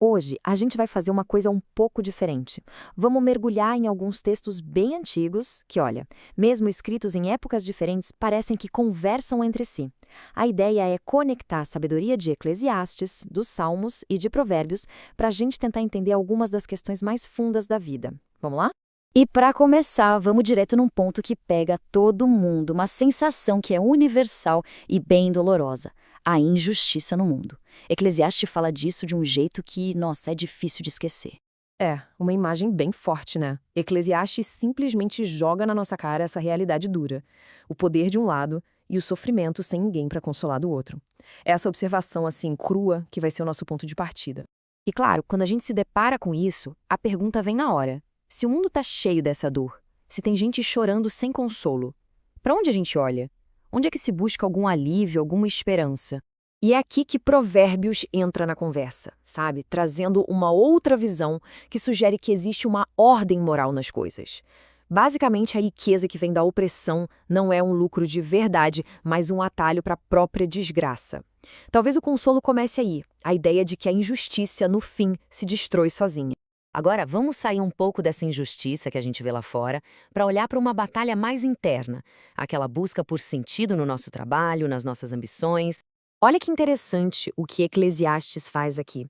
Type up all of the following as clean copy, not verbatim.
Hoje, a gente vai fazer uma coisa um pouco diferente. Vamos mergulhar em alguns textos bem antigos que, olha, mesmo escritos em épocas diferentes, parecem que conversam entre si. A ideia é conectar a sabedoria de Eclesiastes, dos Salmos e de Provérbios para a gente tentar entender algumas das questões mais fundas da vida. Vamos lá? E para começar, vamos direto num ponto que pega todo mundo, uma sensação que é universal e bem dolorosa: a injustiça no mundo. Eclesiastes fala disso de um jeito que, nossa, é difícil de esquecer. É, uma imagem bem forte, né? Eclesiastes simplesmente joga na nossa cara essa realidade dura. O poder de um lado e o sofrimento sem ninguém para consolar do outro. É essa observação, assim, crua, que vai ser o nosso ponto de partida. E claro, quando a gente se depara com isso, a pergunta vem na hora. Se o mundo está cheio dessa dor, se tem gente chorando sem consolo, para onde a gente olha? Onde é que se busca algum alívio, alguma esperança? E é aqui que Provérbios entra na conversa, sabe? Trazendo uma outra visão que sugere que existe uma ordem moral nas coisas. Basicamente, a riqueza que vem da opressão não é um lucro de verdade, mas um atalho para a própria desgraça. Talvez o consolo comece aí, a ideia de que a injustiça, no fim, se destrói sozinha. Agora, vamos sair um pouco dessa injustiça que a gente vê lá fora para olhar para uma batalha mais interna, aquela busca por sentido no nosso trabalho, nas nossas ambições. Olha que interessante o que Eclesiastes faz aqui.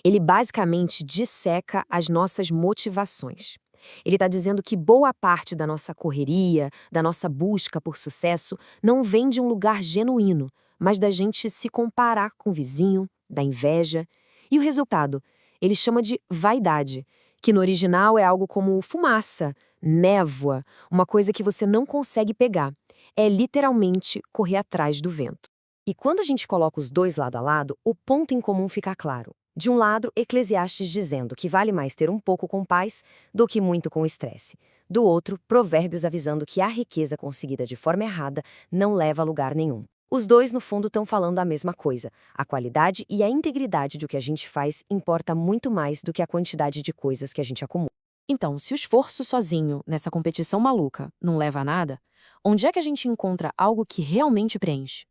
Ele basicamente disseca as nossas motivações. Ele está dizendo que boa parte da nossa correria, da nossa busca por sucesso, não vem de um lugar genuíno, mas da gente se comparar com o vizinho, da inveja. E o resultado? Ele chama de vaidade, que no original é algo como fumaça, névoa, uma coisa que você não consegue pegar. É literalmente correr atrás do vento. E quando a gente coloca os dois lado a lado, o ponto em comum fica claro. De um lado, Eclesiastes dizendo que vale mais ter um pouco com paz do que muito com estresse. Do outro, Provérbios avisando que a riqueza conseguida de forma errada não leva a lugar nenhum. Os dois, no fundo, estão falando a mesma coisa. A qualidade e a integridade do que a gente faz importa muito mais do que a quantidade de coisas que a gente acumula. Então, se o esforço sozinho, nessa competição maluca, não leva a nada, onde é que a gente encontra algo que realmente preenche?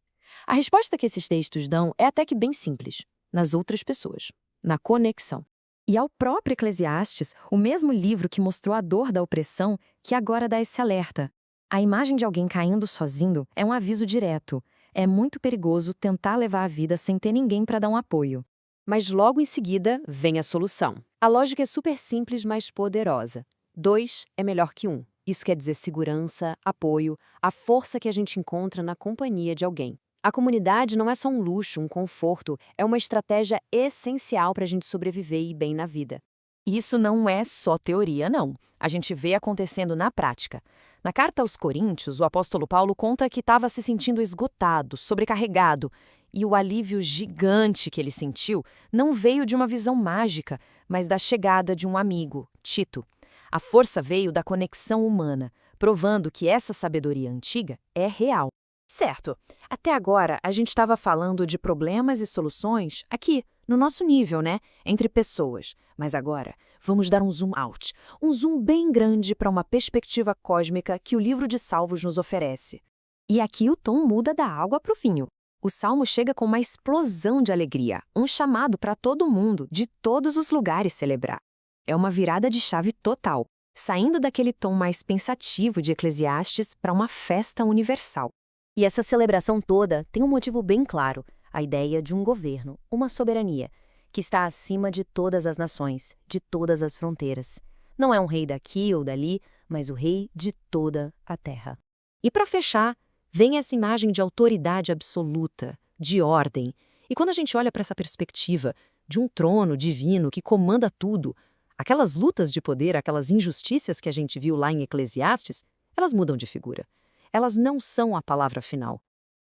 A resposta que esses textos dão é até que bem simples: nas outras pessoas, na conexão. E ao próprio Eclesiastes, o mesmo livro que mostrou a dor da opressão, que agora dá esse alerta. A imagem de alguém caindo sozinho é um aviso direto. É muito perigoso tentar levar a vida sem ter ninguém para dar um apoio. Mas logo em seguida vem a solução. A lógica é super simples, mas poderosa. 2 é melhor que 1. Isso quer dizer segurança, apoio, a força que a gente encontra na companhia de alguém. A comunidade não é só um luxo, um conforto, é uma estratégia essencial para a gente sobreviver e ir bem na vida. Isso não é só teoria, não. A gente vê acontecendo na prática. Na carta aos Coríntios, o apóstolo Paulo conta que estava se sentindo esgotado, sobrecarregado, e o alívio gigante que ele sentiu não veio de uma visão mágica, mas da chegada de um amigo, Tito. A força veio da conexão humana, provando que essa sabedoria antiga é real. Certo, até agora a gente estava falando de problemas e soluções aqui, no nosso nível, né? Entre pessoas. Mas agora, vamos dar um zoom out. Um zoom bem grande para uma perspectiva cósmica que o livro de Salmos nos oferece. E aqui o tom muda da água para o vinho. O Salmo chega com uma explosão de alegria, um chamado para todo mundo, de todos os lugares celebrar. É uma virada de chave total, saindo daquele tom mais pensativo de Eclesiastes para uma festa universal. E essa celebração toda tem um motivo bem claro: a ideia de um governo, uma soberania, que está acima de todas as nações, de todas as fronteiras. Não é um rei daqui ou dali, mas o rei de toda a terra. E para fechar, vem essa imagem de autoridade absoluta, de ordem. E quando a gente olha para essa perspectiva de um trono divino que comanda tudo, aquelas lutas de poder, aquelas injustiças que a gente viu lá em Eclesiastes, elas mudam de figura. Elas não são a palavra final.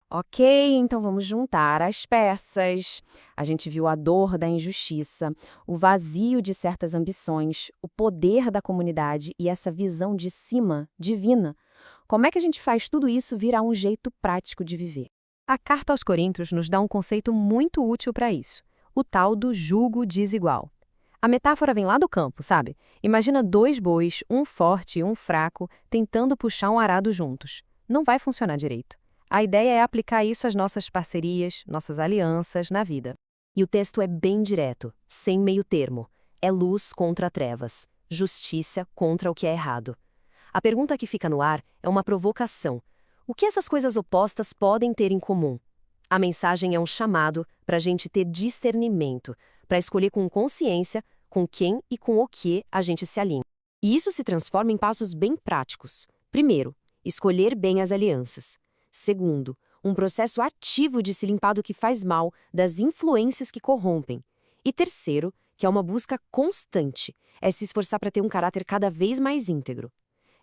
Ok, então vamos juntar as peças. A gente viu a dor da injustiça, o vazio de certas ambições, o poder da comunidade e essa visão de cima, divina. Como é que a gente faz tudo isso virar um jeito prático de viver? A carta aos Coríntios nos dá um conceito muito útil para isso: o tal do jugo desigual. A metáfora vem lá do campo, sabe? Imagina dois bois, um forte e um fraco, tentando puxar um arado juntos. Não vai funcionar direito. A ideia é aplicar isso às nossas parcerias, nossas alianças na vida. E o texto é bem direto, sem meio termo. É luz contra trevas, justiça contra o que é errado. A pergunta que fica no ar é uma provocação. O que essas coisas opostas podem ter em comum? A mensagem é um chamado para a gente ter discernimento, para escolher com consciência com quem e com o que a gente se alinha. E isso se transforma em passos bem práticos. Primeiro, escolher bem as alianças. Segundo, um processo ativo de se limpar do que faz mal, das influências que corrompem. E terceiro, que é uma busca constante, é se esforçar para ter um caráter cada vez mais íntegro.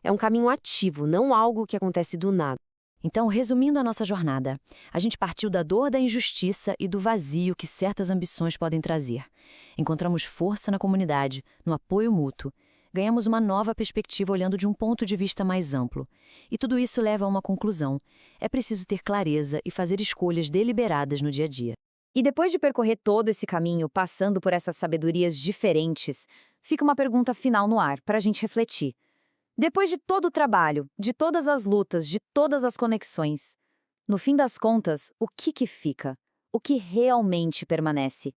É um caminho ativo, não algo que acontece do nada. Então, resumindo a nossa jornada, a gente partiu da dor da injustiça e do vazio que certas ambições podem trazer. Encontramos força na comunidade, no apoio mútuo. Ganhamos uma nova perspectiva olhando de um ponto de vista mais amplo. E tudo isso leva a uma conclusão. É preciso ter clareza e fazer escolhas deliberadas no dia a dia. E depois de percorrer todo esse caminho, passando por essas sabedorias diferentes, fica uma pergunta final no ar, para a gente refletir. Depois de todo o trabalho, de todas as lutas, de todas as conexões, no fim das contas, o que fica? O que realmente permanece?